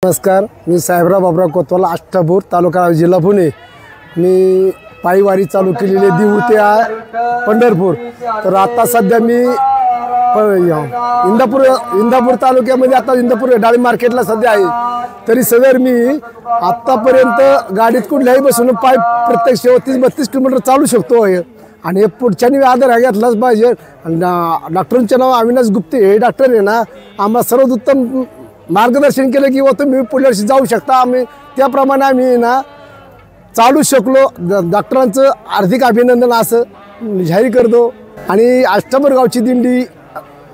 नमस्कार, मी साहेबराव बाबराव कोतवाल, अष्टापूर तालुका जिल्हा पुणे। मी पायीवारी चालू केलेली देऊ ते पंढरपूर। तर आता सध्या मी इंदापूर तालुक्यामध्ये आता इंदापूर डाळी मार्केटला सध्या आहे। तरी सदर मी आतापर्यंत गाडीत कुठल्याही बसून पाय प्रत्यक्ष 30-32 किलोमीटर चालू शकतो आणि पुढच्यानी आधार घेतलाच पाहिजे। डॉक्टरांचे नाव अविनाश गुप्ते हे डॉक्टर आहे ना, आम्हाला सर्वोत्तम मार्गदर्शन केलं की तुम्ही पुढल्या वर्षी जाऊ शकता। आम्ही त्याप्रमाणे आम्ही ना चालू शकलो। डॉक्टरांचं हार्दिक अभिनंदन असं जाहीर करतो। आणि अष्टापूर गावची दिंडी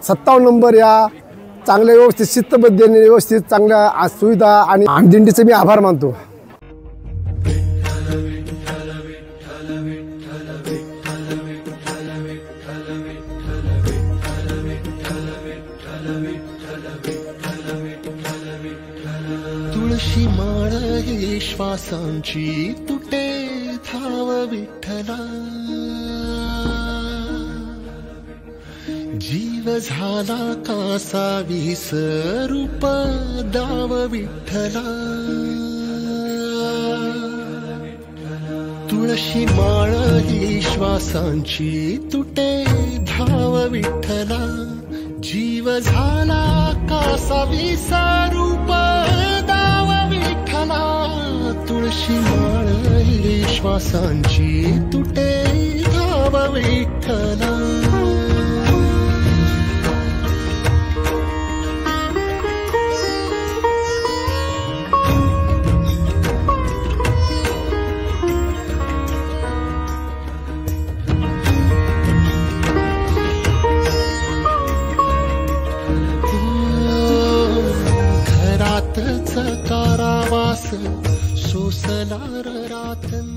57 नंबर या चांगल्या व्यवस्थित शिस्तबद्धतेने व्यवस्थित चांगल्या सुविधा आणि दिंडीचे मी आभार मानतो। तुळशी माळ ही श्वासांची तुटे धाव विठ्ठला, जीव झाला कासा विसरूप दाव विठ्ठला। तुळशी माळ ही श्वासांची तुटे धाव विठ्ठला, जीव झाला कासा विसरूप दाव विठ्ठला। तुळशी माळ ही श्वासांची तुटे धाव विठ्ठला। कारावास सोसणार रातन